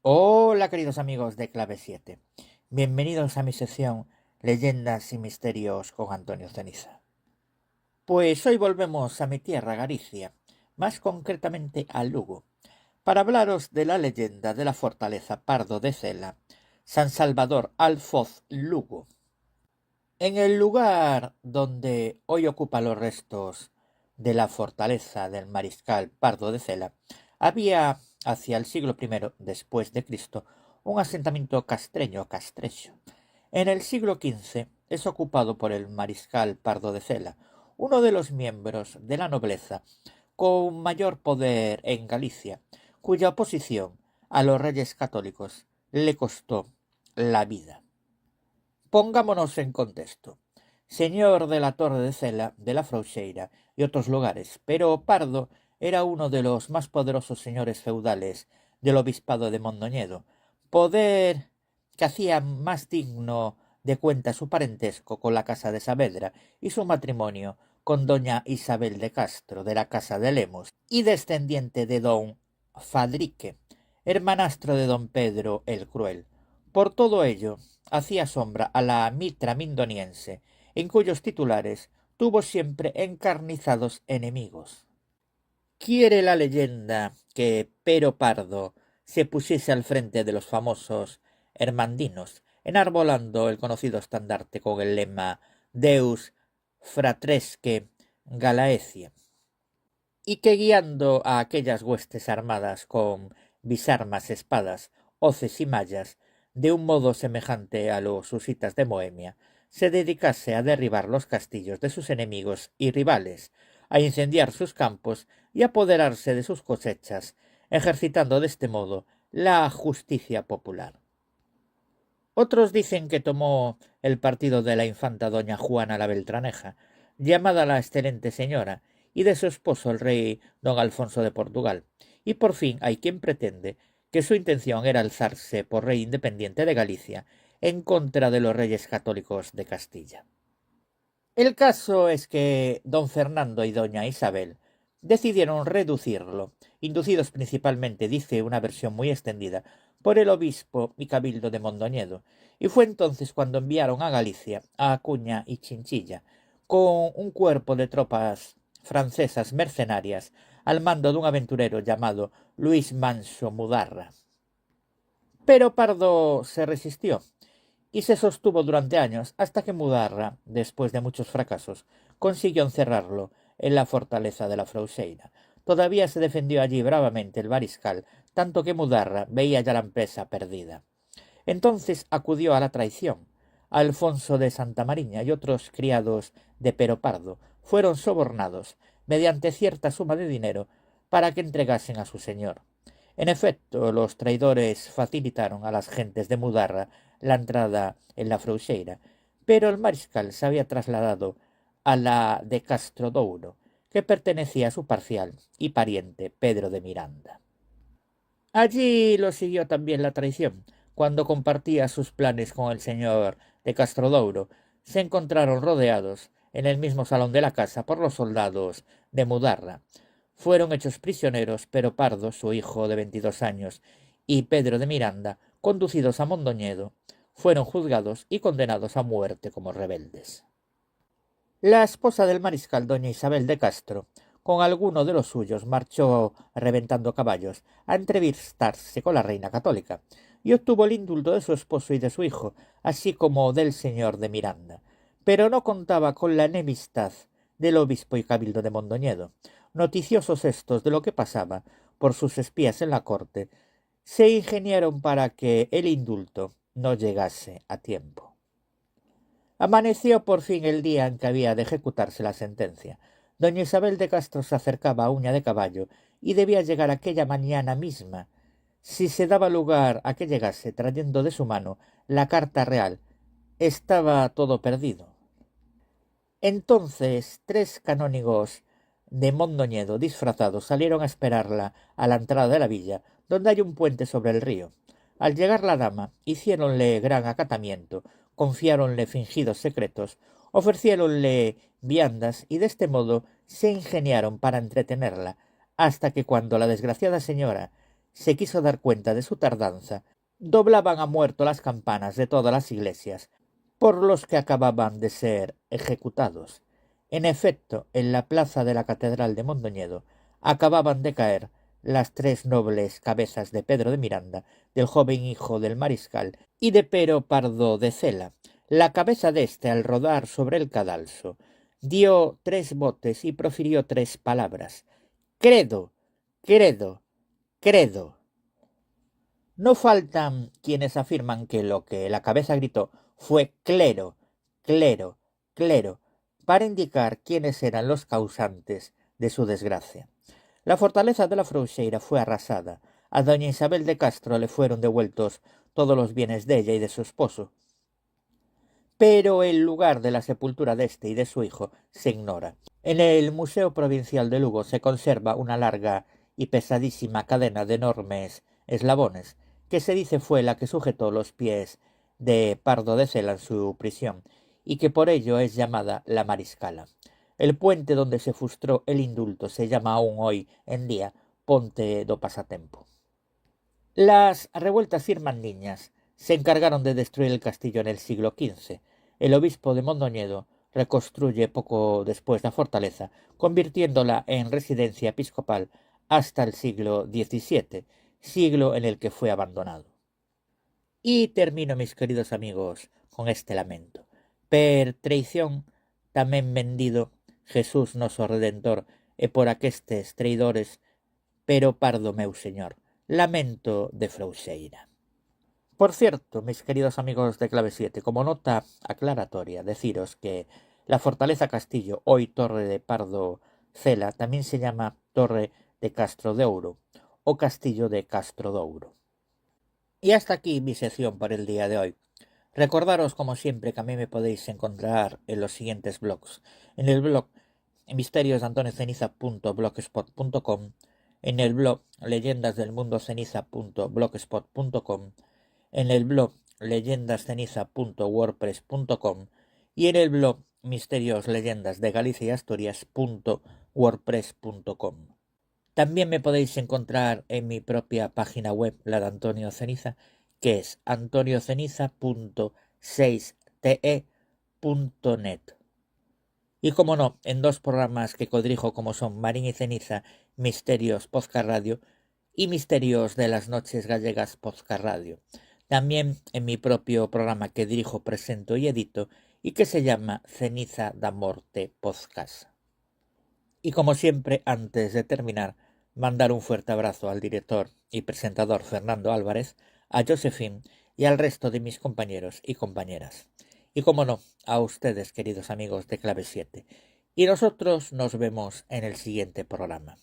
Hola queridos amigos de Clave 7. Bienvenidos a mi sección Leyendas y Misterios con Antonio Ceniza. Pues hoy volvemos a mi tierra, Galicia, más concretamente a Lugo, para hablaros de la leyenda de la fortaleza Pardo de Cela, San Salvador Alfoz, Lugo. En el lugar donde hoy ocupa los restos de la fortaleza del mariscal Pardo de Cela, había, hacia el siglo I después de Cristo, un asentamiento castreño-castrecho. En el siglo XV es ocupado por el mariscal Pardo de Cela, uno de los miembros de la nobleza con mayor poder en Galicia, cuya oposición a los reyes católicos le costó la vida. Pongámonos en contexto. Señor de la Torre de Cela, de la Frouxeira y otros lugares, pero Pardo era uno de los más poderosos señores feudales del obispado de Mondoñedo, poder que hacía más digno de cuenta su parentesco con la casa de Saavedra y su matrimonio con doña Isabel de Castro de la casa de Lemos y descendiente de don Fadrique, hermanastro de don Pedro el Cruel. Por todo ello, hacía sombra a la mitra mindoniense, en cuyos titulares tuvo siempre encarnizados enemigos. Quiere la leyenda que Pero Pardo se pusiese al frente de los famosos hermandinos, enarbolando el conocido estandarte con el lema Deus Fratresque Galaecia, y que guiando a aquellas huestes armadas con bisarmas, espadas, hoces y mallas, de un modo semejante a los husitas de Bohemia, se dedicase a derribar los castillos de sus enemigos y rivales, a incendiar sus campos y apoderarse de sus cosechas, ejercitando de este modo la justicia popular. Otros dicen que tomó el partido de la infanta doña Juana la Beltraneja, llamada la excelente señora, y de su esposo el rey don Alfonso de Portugal, y por fin hay quien pretende que su intención era alzarse por rey independiente de Galicia en contra de los reyes católicos de Castilla. El caso es que don Fernando y doña Isabel decidieron reducirlo, inducidos principalmente, dice una versión muy extendida, por el obispo y cabildo de Mondoñedo, y fue entonces cuando enviaron a Galicia a Acuña y Chinchilla, con un cuerpo de tropas francesas mercenarias al mando de un aventurero llamado Luis Manso Mudarra. Pero Pardo se resistió y se sostuvo durante años hasta que Mudarra, después de muchos fracasos, consiguió encerrarlo en la fortaleza de la Frouxeira. Todavía se defendió allí bravamente el mariscal, tanto que Mudarra veía ya la empresa perdida. Entonces acudió a la traición. Alfonso de Santa Mariña y otros criados de Pero Pardo fueron sobornados mediante cierta suma de dinero para que entregasen a su señor. En efecto, los traidores facilitaron a las gentes de Mudarra la entrada en la Frouxeira, pero el mariscal se había trasladado a la de Castro Douro, que pertenecía a su parcial y pariente Pedro de Miranda. Allí lo siguió también la traición. Cuando compartía sus planes con el señor de Castrodouro, se encontraron rodeados en el mismo salón de la casa por los soldados de Mudarra. Fueron hechos prisioneros, pero Pardo, su hijo de 22 años, y Pedro de Miranda, conducidos a Mondoñedo, fueron juzgados y condenados a muerte como rebeldes. La esposa del mariscal, doña Isabel de Castro, con alguno de los suyos, marchó reventando caballos a entrevistarse con la reina católica, y obtuvo el indulto de su esposo y de su hijo, así como del señor de Miranda. Pero no contaba con la enemistad del obispo y cabildo de Mondoñedo. Noticiosos estos de lo que pasaba por sus espías en la corte, se ingeniaron para que el indulto no llegase a tiempo. Amaneció por fin el día en que había de ejecutarse la sentencia. Doña Isabel de Castro se acercaba a Uña de Caballo y debía llegar aquella mañana misma. Si se daba lugar a que llegase trayendo de su mano la carta real, estaba todo perdido. Entonces 3 canónigos de Mondoñedo disfrazados salieron a esperarla a la entrada de la villa, donde hay un puente sobre el río. Al llegar la dama, hiciéronle gran acatamiento, confiáronle fingidos secretos, ofreciéronle viandas y de este modo se ingeniaron para entretenerla, hasta que cuando la desgraciada señora se quiso dar cuenta de su tardanza, doblaban a muerto las campanas de todas las iglesias, por los que acababan de ser ejecutados. En efecto, en la plaza de la catedral de Mondoñedo acababan de caer las 3 nobles cabezas de Pedro de Miranda, del joven hijo del mariscal, y de Pero Pardo de Cela. La cabeza de éste, al rodar sobre el cadalso, dio 3 botes y profirió 3 palabras: credo, credo, credo. No faltan quienes afirman que lo que la cabeza gritó fue clero, clero, clero, para indicar quiénes eran los causantes de su desgracia. La fortaleza de la Frouxeira fue arrasada. A doña Isabel de Castro le fueron devueltos todos los bienes de ella y de su esposo, pero el lugar de la sepultura de este y de su hijo se ignora. En el Museo Provincial de Lugo se conserva una larga y pesadísima cadena de enormes eslabones, que se dice fue la que sujetó los pies de Pardo de Cela en su prisión, y que por ello es llamada la Mariscala. El puente donde se frustró el indulto se llama aún hoy en día Ponte do Pasatempo. Las revueltas irmandiñas se encargaron de destruir el castillo en el siglo XV. El obispo de Mondoñedo reconstruye poco después la fortaleza, convirtiéndola en residencia episcopal hasta el siglo XVII, siglo en el que fue abandonado. Y termino, mis queridos amigos, con este lamento. Per traición tamén vendido Jesús noso Redentor, e por aquestes traidores, pero pardo meu señor. Lamento de Frouxeira. Por cierto, mis queridos amigos de Clave 7, como nota aclaratoria, deciros que la fortaleza Castillo, hoy Torre de Pardo Cela, también se llama Torre de Castro de Ouro o Castillo de Castro de Ouro. Y hasta aquí mi sección por el día de hoy. Recordaros, como siempre, que a mí me podéis encontrar en los siguientes blogs. En el blog misteriosdeantonioceniza.blogspot.com, en el blog leyendasdelmundoceniza.blogspot.com, en el blog leyendasceniza.wordpress.com y en el blog misterios leyendas de Galicia y Asturias.wordpress.com. También me podéis encontrar en mi propia página web, la de Antonio Ceniza, que es antonioceniza.6te.net. Y como no, en 2 programas que codirijo, como son Marín y Ceniza, Misterios Podcast Radio y Misterios de las Noches Gallegas Podcast Radio. También en mi propio programa que dirijo, presento y edito y que se llama Ceniza da Morte Podcast. Y como siempre, antes de terminar, mandar un fuerte abrazo al director y presentador Fernando Álvarez, a Josephine y al resto de mis compañeros y compañeras. Y como no, a ustedes, queridos amigos de Clave 7. Y nosotros nos vemos en el siguiente programa.